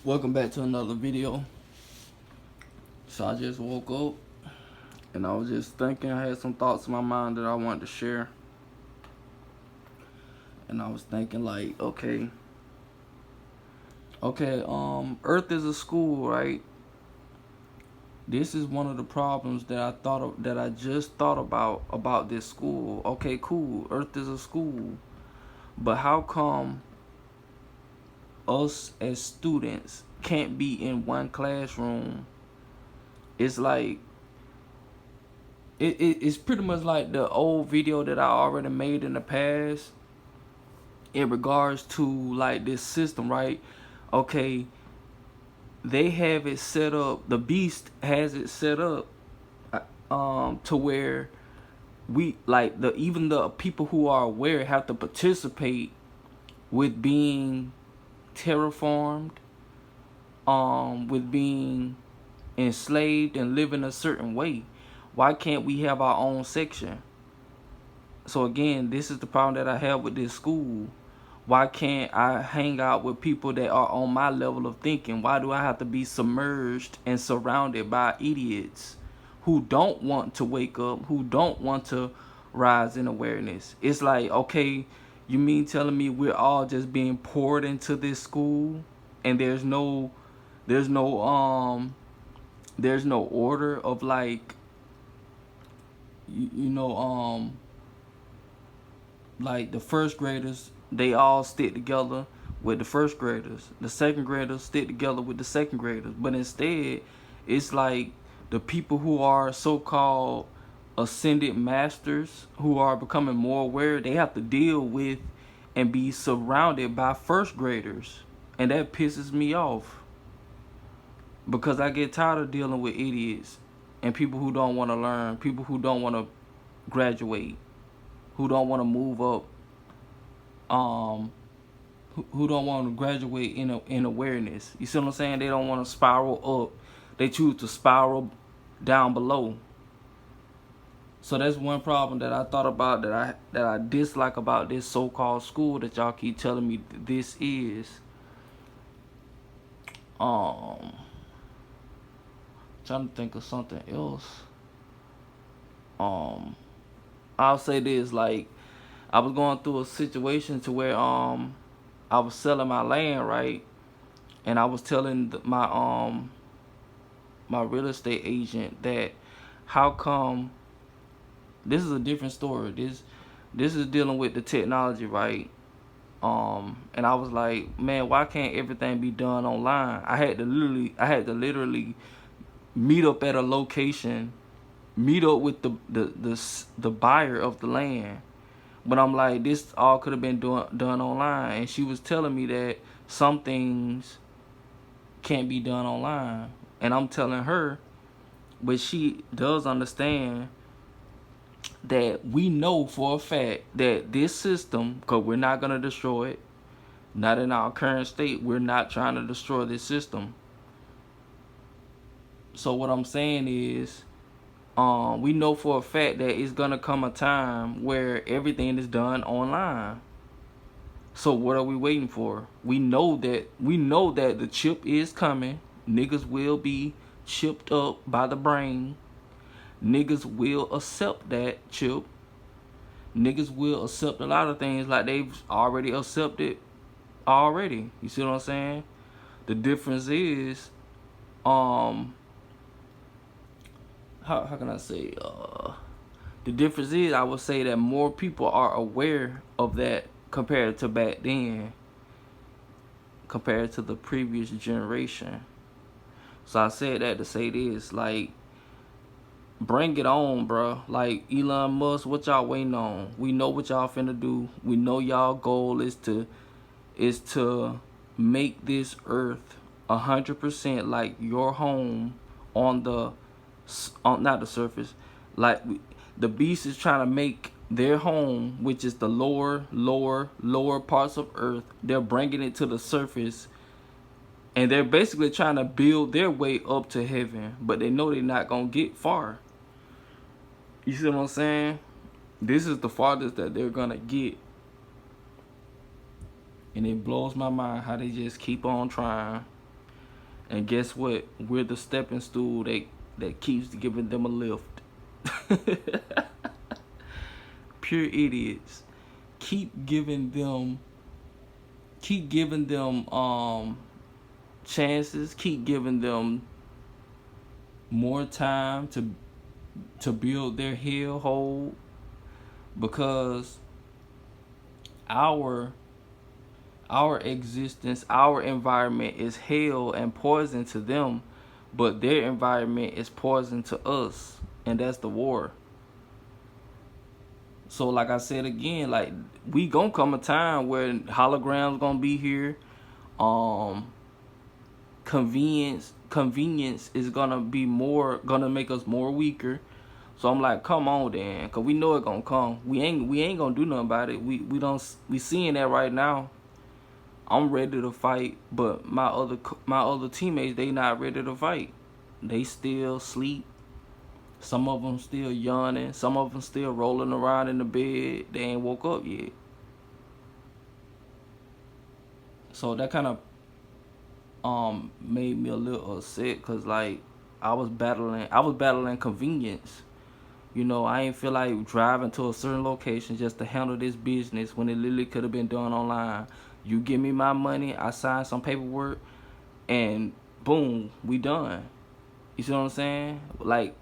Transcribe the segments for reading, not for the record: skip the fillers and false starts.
Welcome back to another video. So I just woke up and I was just thinking. I had some thoughts in my mind that I wanted to share. And I was thinking like, Earth is a school, right? This is one of the problems that that I just thought about this school. Okay, cool. Earth is a school. But how come us as students can't be in one classroom? It's like it's pretty much like the old video that I already made in the past in regards to like this system, right? Okay, they have it set up, the beast has it set up to where we like the even the people who are aware have to participate with being terraformed, with being enslaved and living a certain way. Why can't we have our own section? So again, this is the problem that I have with this school. Why can't I hang out with people that are on my level of thinking? Why do I have to be submerged and surrounded by idiots who don't want to wake up, who don't want to rise in awareness? It's like, okay, you mean telling me we're all just being poured into this school and there's no there's no order of like you know like the first graders, they all stick together with the first graders. The second graders stick together with the second graders. But instead, it's like the people who are so-called ascended masters, who are becoming more aware, they have to deal with and be surrounded by first graders. And that pisses me off because I get tired of dealing with idiots and people who don't want to learn, people who don't want to graduate, who don't want to move up, who don't want to graduate in awareness. You see what I'm saying? They don't want to spiral up. They choose to spiral down below. So that's one problem that I thought about, that I dislike about this so-called school that y'all keep telling me this is. Trying to think of something else. I'll say this, like I was going through a situation to where I was selling my land, right? And I was telling my real estate agent that how come, this is a different story. This is dealing with the technology, right? And I was like, man, why can't everything be done online? I had to literally meet up at a location, meet up with the buyer of the land. But I'm like, this all could have been done online. And she was telling me that some things can't be done online. And I'm telling her, but she does understand that we know for a fact that this system, because we're not going to destroy it, not in our current state, we're not trying to destroy this system. So what I'm saying is, we know for a fact that it's going to come a time where everything is done online. So what are we waiting for? We know that the chip is coming. Niggas will be chipped up by the brain. Niggas will accept that chip. Niggas will accept a lot of things like they've already accepted already. You see what I'm saying? The difference is, how can I say, the difference is, I would say that more people are aware of that compared to back then, compared to the previous generation. So I said that to say this, like, bring it on, bro. Like Elon Musk, what y'all waiting on? We know what y'all finna do. We know y'all goal is to make this earth 100% like your home on the not the surface. Like the beast is trying to make their home, which is the lower parts of earth. They're bringing it to the surface, and they're basically trying to build their way up to heaven, but they know they're not gonna get far. You see what I'm saying? This is the farthest that they're gonna get. And it blows my mind how they just keep on trying. And guess what? We're the stepping stool that keeps giving them a lift. Pure idiots. Keep giving them chances, keep giving them more time to build their hellhole, because our existence, our environment is hell and poison to them, but their environment is poison to us, and that's the war. So like I said again, like, we gonna come a time where holograms gonna be here. Convenience is gonna make us more weaker. So I'm like, come on then, cause we know it gonna come. We ain't gonna do nothing about it. We seeing that right now. I'm ready to fight, but my other teammates, they not ready to fight. They still sleep. Some of them still yawning. Some of them still rolling around in the bed. They ain't woke up yet. So that kind of made me a little upset, cause like I was battling convenience. You know, I ain't feel like driving to a certain location just to handle this business when it literally could have been done online. You give me my money, I sign some paperwork, and boom, we done. You see what I'm saying? Like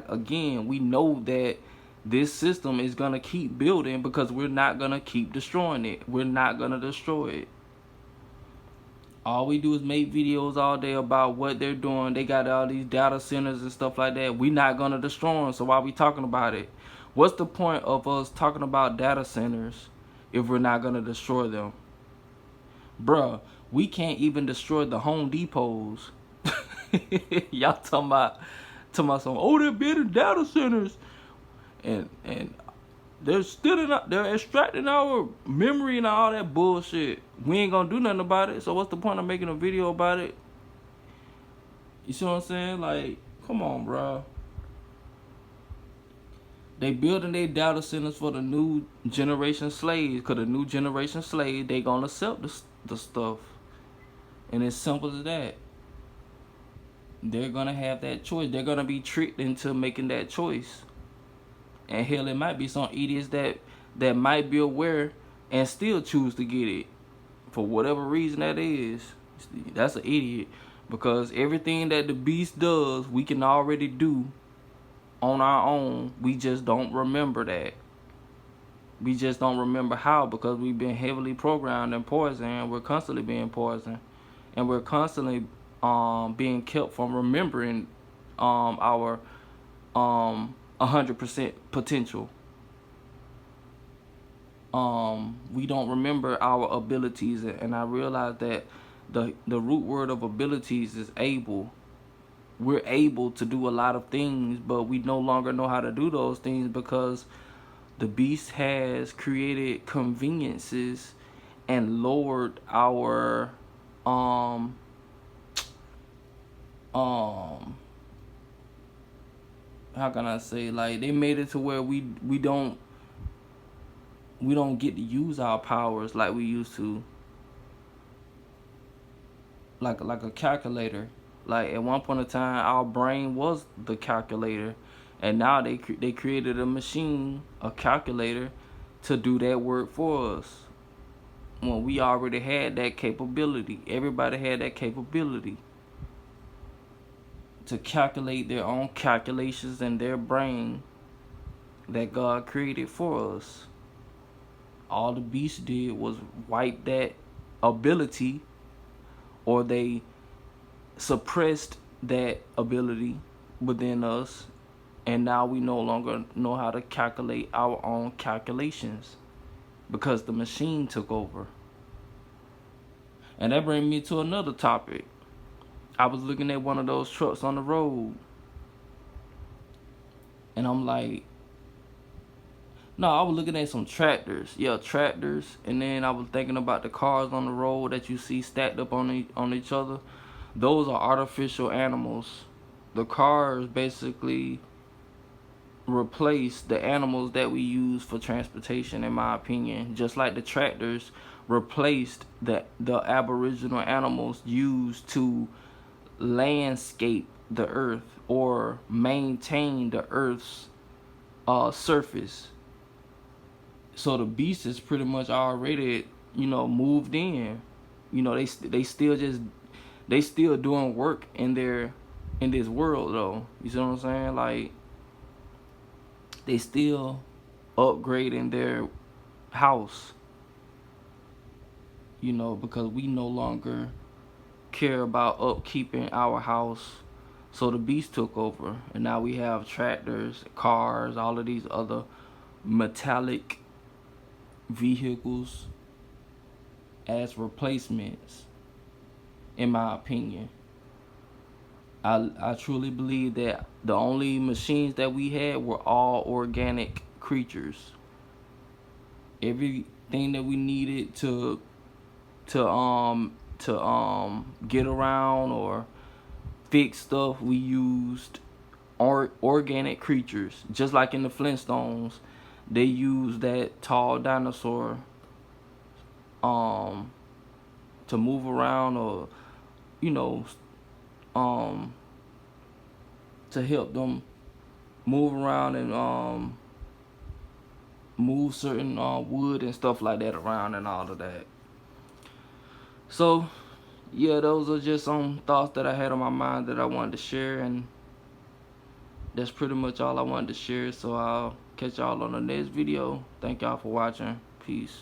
again, we know that this system is gonna keep building, because we're not gonna keep destroying it. We're not gonna destroy it. All we do is make videos all day about what they're doing. They got all these data centers and stuff like that. We're not gonna destroy them, so why are we talking about it? What's the point of us talking about data centers if we're not gonna destroy them? Bruh, we can't even destroy the Home Depots. Y'all talking about some, oh, they're building data centers, and they're they're extracting our memory and all that bullshit. We ain't gonna do nothing about it. So what's the point of making a video about it? You see what I'm saying? Like, come on, bro. They building their data centers for the new generation slaves, cause the new generation slaves, they gonna accept the stuff, and it's simple as that. They're gonna have that choice. They're gonna be tricked into making that choice. And hell, it might be some idiots that might be aware and still choose to get it for whatever reason that is. That's an idiot, because everything that the beast does, we can already do on our own. We just don't remember that. We just don't remember how, because we've been heavily programmed and poisoned, and we're constantly being poisoned, and we're constantly being kept from remembering our 100% potential. We don't remember our abilities, and I realize that the root word of abilities is able. We're able to do a lot of things, but we no longer know how to do those things, because the beast has created conveniences and lowered our how can I say, like, they made it to where we don't get to use our powers like we used to, like a calculator. Like, at one point in time, our brain was the calculator, and now they created a machine, a calculator, to do that work for us, when we already had that capability. Everybody had that capability to calculate their own calculations in their brain that God created for us. All the beast did was wipe that ability, or they suppressed that ability within us, and now we no longer know how to calculate our own calculations, because the machine took over. And that brings me to another topic. I was looking at one of those trucks on the road, and I'm like, no, I was looking at some tractors. Yeah, tractors. And then I was thinking about the cars on the road that you see stacked up on each other. Those are artificial animals. The cars basically replace the animals that we use for transportation, in my opinion. Just like the tractors replaced the aboriginal animals used to landscape the earth or maintain the earth's surface. So the beast is pretty much already, moved in. They still doing work in this world though. You see what I'm saying? Like, they still upgrading their house, because we no longer care about upkeeping our house. So the beast took over, and now we have tractors, cars, all of these other metallic vehicles as replacements. In my opinion, I truly believe that the only machines that we had were all organic creatures. Everything that we needed to get around or fix stuff, we used organic creatures. Just like in the Flintstones, they used that tall dinosaur to move around, or to help them move around and move certain wood and stuff like that around and all of that. So yeah, those are just some thoughts that I had on my mind that I wanted to share, and that's pretty much all I wanted to share. So I'll catch y'all on the next video. Thank y'all for watching. Peace.